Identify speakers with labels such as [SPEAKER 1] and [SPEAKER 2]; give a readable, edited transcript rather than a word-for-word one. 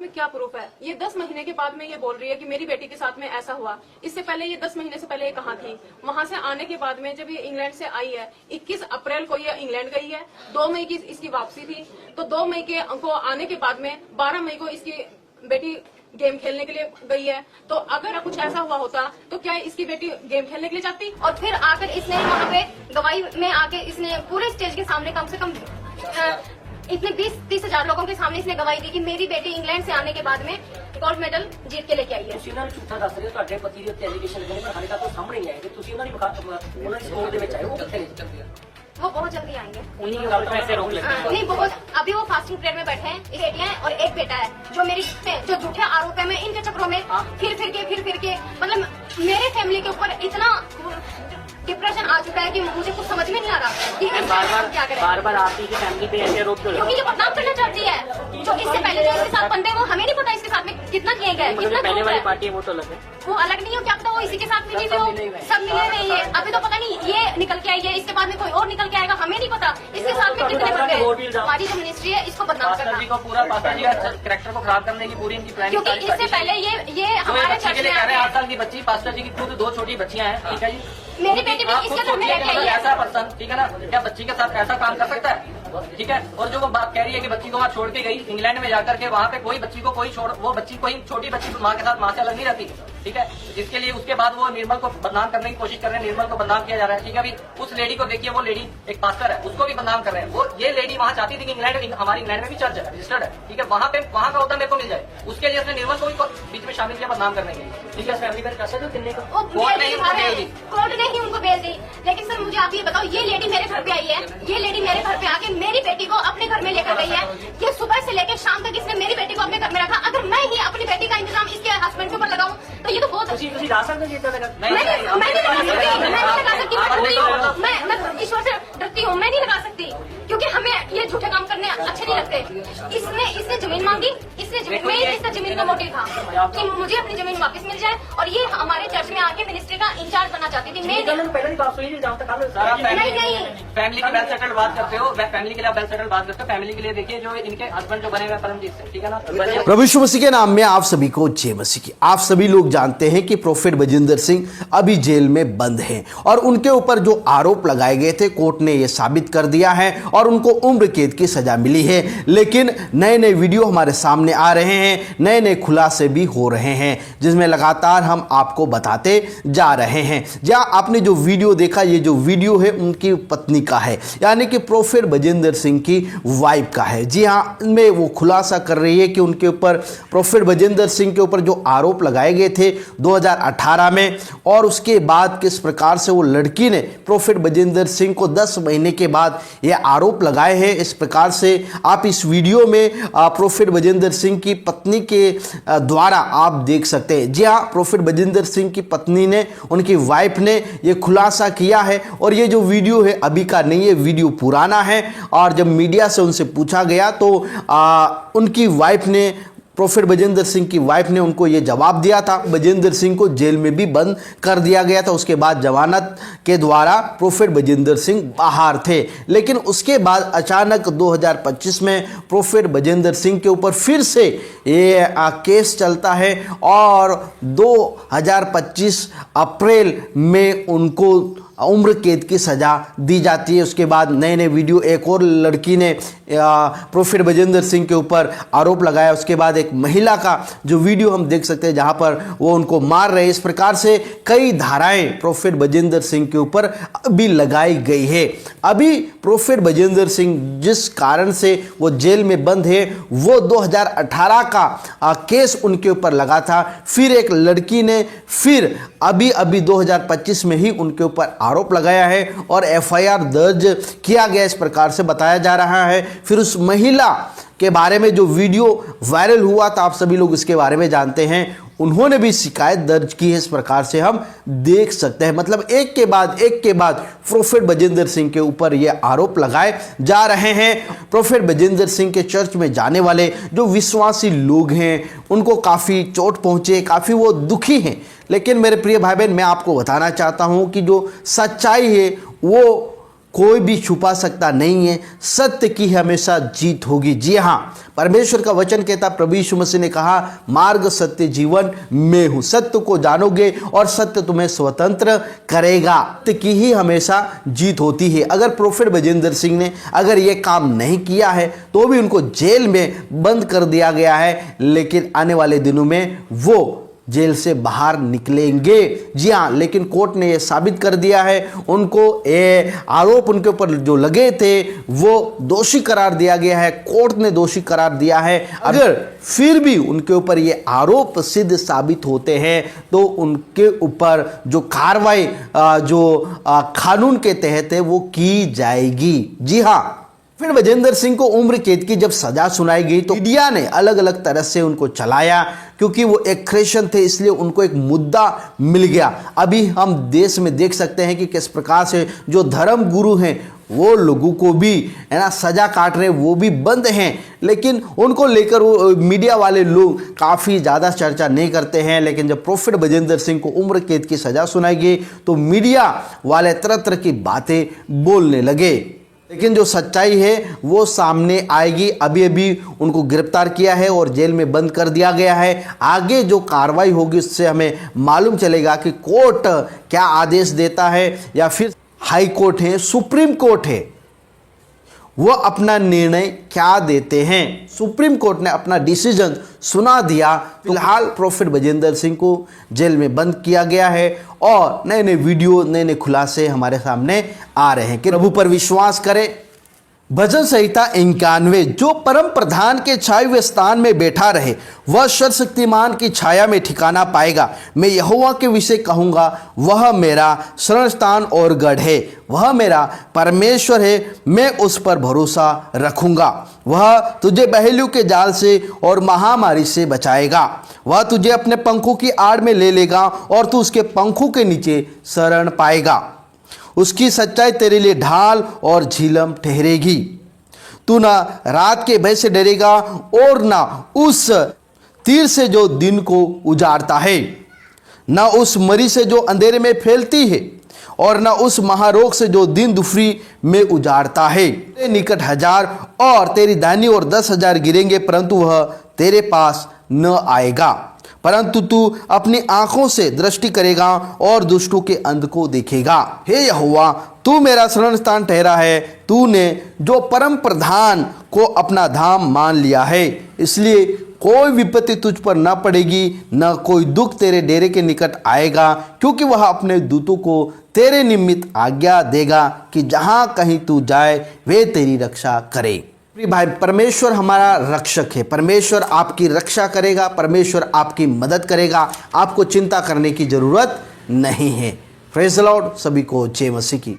[SPEAKER 1] पे क्या प्रूफ है? ये 10 महीने के बाद में ये बोल रही है कि मेरी बेटी के साथ में ऐसा हुआ। इससे पहले ये 10 महीने से पहले ये कहाँ थी? वहां से आने के बाद में जब ये इंग्लैंड से आई है, 21 अप्रैल को ये इंग्लैंड गई है, 2 मई की इसकी वापसी थी। तो 2 मई को आने के बाद में 12 मई को इसकी बेटी गेम खेलने के लिए गई है। तो अगर कुछ ऐसा हुआ होता तो क्या इसकी बेटी गेम खेलने के लिए जाती?
[SPEAKER 2] और फिर आकर इसने वहाँ पे गवाही में आके इसने पूरे स्टेज के सामने कम से कम इतने 20-30 हजार लोगों के सामने इसने गवाही दी कि मेरी बेटी इंग्लैंड से आने के बाद में गोल्ड मेडल जीत के लेके आई है।
[SPEAKER 3] ਤੁਸੀਂ ਉਹਨਾਂ ਨੂੰ ਝੂਠਾ ਦੱਸ ਰਹੇ ਹੋ, ਤੁਹਾਡੇ ਪਤੀ ਦੇ ਉੱਤੇ ਐਲੀਗੇਸ਼ਨ ਲੱਗੇ ਨੇ, ਪਰ ਹਾਲੇ ਤੱਕ ਉਹ ਸਾਹਮਣੇ ਨਹੀਂ ਆਏ ਕਿ ਤੁਸੀਂ ਉਹਨਾਂ ਦੀ ਕੋਰਟ ਦੇ ਵਿੱਚ ਆਏ, ਉਹ ਕਿੱਥੇ ਨੇ?
[SPEAKER 2] वो बहुत जल्दी आएंगे।
[SPEAKER 3] उन्हीं के गल पे ऐसे रोक लेते हैं।
[SPEAKER 2] नहीं, बहुत अभी वो फास्टिंग पीरियड में बैठे हैं। एक बेटियां हैं और एक बेटा है जो मेरी जो झूठे आरोप है। मैं इनके चक्रों में फिर के मतलब मेरे फैमिली के ऊपर इतना डिप्रेशन आ चुका है कि मुझे कुछ समझ में नहीं आ रहा कि क्या करें।
[SPEAKER 3] बार आप ही की फैमिली पे ऐसे आरोप क्यों
[SPEAKER 2] क्योंकि ये बदनाम करना चाहती है। जो इससे पहले जो इसके साथ बंदे, वो हमें नहीं पता इसके साथ में कितना किए गए, कितना
[SPEAKER 3] पहले वाली
[SPEAKER 2] है।
[SPEAKER 3] पार्टी वो तो अलग है,
[SPEAKER 2] वो अलग नहीं हो, क्या पता वो इसी के साथ मिली हुई हो, सब मिले नहीं है। अभी तो पता नहीं ये निकल के आई है, इसके बाद में कोई और निकल के आएगा, हमें नहीं पता इसके साथ में कितने बंदे। हमारी जो मिनिस्ट्री है इसको बदनाम करना,
[SPEAKER 3] को पूरा पास्ता जी का कैरेक्टर को खराब करने की पूरी इनकी प्लानिंग।
[SPEAKER 2] क्योंकि इससे पहले ये हमारे चर्च में
[SPEAKER 3] कह रहे हैं 8 साल की बच्ची, पास्ता जी की खुद 2 छोटी बच्चियां हैं, ठीक है जी।
[SPEAKER 2] मेरी बेटी भी इसके घर में लेके आई है।
[SPEAKER 3] ऐसा पर्सन, ठीक है ना, क्या बच्ची के साथ ऐसा काम कर सकता है? ठीक है। और जो वो बात कह रही है कि बच्ची को वहाँ छोड़ के गई इंग्लैंड में जाकर के, वहाँ पे कोई बच्ची को कोई छोड़, वो बच्ची कोई छोटी बच्ची माँ के साथ माँ से अलग नहीं रहती, ठीक है। जिसके लिए उसके बाद वो निर्मल को बदनाम करने की कोशिश कर रहे हैं, निर्मल को बदनाम किया जा रहा है, ठीक है। अभी उस लेडी को देखिए, वो लेडी एक पास्टर है, उसको भी बदनाम कर रहे हैं। वो ये लेडी वहाँ चाहती थी कि इंग्लैंड, हमारी इंग्लैंड में भी चर्च है, रजिस्टर्ड है, ठीक है, वहाँ का होता मेरे को मिल जाए, उसके लिए उसने निर्मल को भी बीच में शामिल किया बदनाम करने के लिए, ठीक है। फैमिली में कैसे किन्ने को
[SPEAKER 2] कोर्ट ने ही उनको भेज दी। लेकिन सर मुझे आप ये बताओ, ये लेडी मेरे घर पे आई है, ये लेडी मेरे घर पे आके मेरी बेटी को अपने घर में लेकर गई है। ये सुबह से लेकर शाम तक इसने मेरी बेटी को अपने घर में रखा। अगर मैं ही अपनी बेटी का इंतजाम इसके हस्बैंड के ऊपर लगाऊं तो ये तो बहुत
[SPEAKER 3] नहीं लगा सकते।
[SPEAKER 2] मैं ईश्वर से डरती हूँ, मैं नहीं लगा सकती, क्योंकि हमें ये झूठे काम करने अच्छे नहीं लगते। इसने जमीन मांगी, इसका जमीन का मोटिव था कि मुझे अपनी जमीन वापस मिल जाए। और ये हमारे चर्च में आके मिनिस्ट्री का इंचार्ज बनना चाहती थी। मैं
[SPEAKER 3] पहले बात सुनी थी, जहाँ तक फैमिली की वेल सेटल्ड बात करते हो, फैमिली के लिए वेल सेटल्ड बात करते हो, फैमिली के लिए देखिए जो इनके हस्बैंड जो बने हुए परमजीत से, ठीक है ना।
[SPEAKER 4] प्रभु यीशु मसीह के नाम में आप सभी को जय मसीह की। आप सभी लोग जानते हैं कि प्रोफेट बजिंदर सिंह अभी जेल में बंद हैं और उनके ऊपर जो आरोप लगाए गए थे कोर्ट ने यह साबित कर दिया है और उनको उम्र कैद की सजा मिली है। लेकिन नए नए वीडियो हमारे सामने आ रहे हैं, नए नए खुलासे भी हो रहे हैं, जिसमें लगातार हम आपको बताते जा रहे हैं। जहां आपने जो वीडियो देखा, ये जो वीडियो है उनकी पत्नी का है, यानी कि प्रोफेट बजिंदर सिंह की वाइफ का है। जी हाँ, में वो खुलासा कर रही है कि उनके ऊपर, प्रोफेट बजिंदर सिंह के ऊपर जो आरोप लगाए गए थे 2018 में, और उसके बाद किस प्रकार से वो लड़की ने प्रोफेट बजिंदर सिंह को 10 महीने के बाद ये आरोप लगाए हैं। इस प्रकार से आप इस वीडियो में प्रोफेट बजिंदर सिंह की पत्नी के द्वारा आप देख सकते हैं। जी हाँ, प्रोफेट बजिंदर सिंह की पत्नी ने, उनकी वाइफ ने ये खुलासा किया है। और ये जो वीडियो है अभी का नहीं है, वीडियो पुराना है। और जब मीडिया से उनसे पूछा गया तो उनकी वाइफ ने, प्रोफेट बजिंदर सिंह की वाइफ ने उनको ये जवाब दिया था। बजिंदर सिंह को जेल में भी बंद कर दिया गया था, उसके बाद जमानत के द्वारा प्रोफेट बजिंदर सिंह बाहर थे। लेकिन उसके बाद अचानक 2025 में प्रोफेट बजिंदर सिंह के ऊपर फिर से ये केस चलता है और 2025 अप्रैल में उनको उम्र कैद की सज़ा दी जाती है। उसके बाद नए नए वीडियो, एक और लड़की ने प्रोफेट बजिंदर सिंह के ऊपर आरोप लगाया। उसके बाद एक महिला का जो वीडियो हम देख सकते हैं जहां पर वो उनको मार रहे हैं। इस प्रकार से कई धाराएं प्रोफेट बजिंदर सिंह के ऊपर अभी लगाई गई है। अभी प्रोफेट बजिंदर सिंह जिस कारण से वो जेल में बंद है, वो 2018 का केस उनके ऊपर लगा था। फिर एक लड़की ने फिर अभी 2025 में ही उनके ऊपर आरोप लगाया है और एफआईआर दर्ज किया गया, इस प्रकार से बताया जा रहा है। फिर उस महिला के बारे में जो वीडियो वायरल हुआ था, आप सभी लोग इसके बारे में जानते हैं, उन्होंने भी शिकायत दर्ज की है। इस प्रकार से हम देख सकते हैं, मतलब एक के बाद प्रोफेट बजिंदर सिंह के ऊपर ये आरोप लगाए जा रहे हैं। प्रोफेट बजिंदर सिंह के चर्च में जाने वाले जो विश्वासी लोग हैं उनको काफ़ी चोट पहुंचे, काफ़ी वो दुखी हैं। लेकिन मेरे प्रिय भाई बहन, मैं आपको बताना चाहता हूं कि जो सच्चाई है वो कोई भी छुपा सकता नहीं है, सत्य की हमेशा जीत होगी। जी हाँ, परमेश्वर का वचन कहता, प्रभु यीशु मसीह ने कहा, मार्ग सत्य जीवन मैं हूं। सत्य को जानोगे और सत्य तुम्हें स्वतंत्र करेगा। सत्य की ही हमेशा जीत होती है। अगर प्रोफेट बजेंद्र सिंह ने अगर ये काम नहीं किया है तो भी उनको जेल में बंद कर दिया गया है, लेकिन आने वाले दिनों में वो जेल से बाहर निकलेंगे। जी हाँ, लेकिन कोर्ट ने यह साबित कर दिया है, उनको ये आरोप उनके ऊपर जो लगे थे वो दोषी करार दिया गया है। कोर्ट ने दोषी करार दिया है। अगर फिर भी उनके ऊपर ये आरोप सिद्ध साबित होते हैं तो उनके ऊपर जो कार्रवाई कानून के तहत है वो की जाएगी। जी हाँ, फिर बजेंद्र सिंह को उम्र कैद की जब सजा सुनाई गई तो मीडिया ने अलग अलग तरह से उनको चलाया, क्योंकि वो एक क्रिश्चियन थे, इसलिए उनको एक मुद्दा मिल गया। अभी हम देश में देख सकते हैं कि किस प्रकार से जो धर्म गुरु हैं वो लोगों को भी है ना सजा काट रहे, वो भी बंद हैं, लेकिन उनको लेकर वो मीडिया वाले लोग काफ़ी ज़्यादा चर्चा नहीं करते हैं। लेकिन जब प्रोफेट बजेंद्र सिंह को उम्र कैद की सजा सुनाई गई तो मीडिया वाले तरह तरह की बातें बोलने लगे, लेकिन जो सच्चाई है वो सामने आएगी। अभी अभी उनको गिरफ्तार किया है और जेल में बंद कर दिया गया है। आगे जो कार्रवाई होगी उससे हमें मालूम चलेगा कि कोर्ट क्या आदेश देता है, या फिर हाई कोर्ट है, सुप्रीम कोर्ट है, वो अपना निर्णय क्या देते हैं। सुप्रीम कोर्ट ने अपना डिसीजन सुना दिया। फिलहाल प्रोफेट बजेंद्र सिंह को जेल में बंद किया गया है और नए नए वीडियो, नए नए खुलासे हमारे सामने आ रहे हैं कि प्रभु पर विश्वास करें। भजन संहिता 91, जो परम प्रधान के छाए हुए स्थान में बैठा रहे वह सर्वशक्तिमान की छाया में ठिकाना पाएगा। मैं यहोवा के विषय कहूँगा, वह मेरा शरण स्थान और गढ़ है, वह मेरा परमेश्वर है, मैं उस पर भरोसा रखूँगा। वह तुझे बहेलियों के जाल से और महामारी से बचाएगा। वह तुझे अपने पंखों की आड़ में ले लेगा और तू उसके पंखों के नीचे शरण पाएगा। उसकी सच्चाई तेरे लिए ढाल और झिलम ठहरेगी। तू ना रात के भय से डरेगा और ना उस तीर से जो दिन को उजाड़ता है, ना उस मरी से जो अंधेरे में फैलती है, और ना उस महारोग से जो दिन दुपहरी में उजाड़ता है। तेरे निकट 1000 और तेरी दाहिनी ओर 10,000 गिरेंगे, परंतु वह तेरे पास न आएगा। परंतु तू अपनी आंखों से दृष्टि करेगा और दुष्टों के अंत को देखेगा। हे यहोवा, तू मेरा शरण स्थान ठहरा है। तूने जो परम प्रधान को अपना धाम मान लिया है, इसलिए कोई विपत्ति तुझ पर न पड़ेगी, न कोई दुख तेरे डेरे के निकट आएगा, क्योंकि वह अपने दूतों को तेरे निमित्त आज्ञा देगा कि जहाँ कहीं तू जाए वे तेरी रक्षा करे। भाई, परमेश्वर हमारा रक्षक है। परमेश्वर आपकी रक्षा करेगा, परमेश्वर आपकी मदद करेगा। आपको चिंता करने की जरूरत नहीं है। Praise the Lord. सभी को जय मसीह की।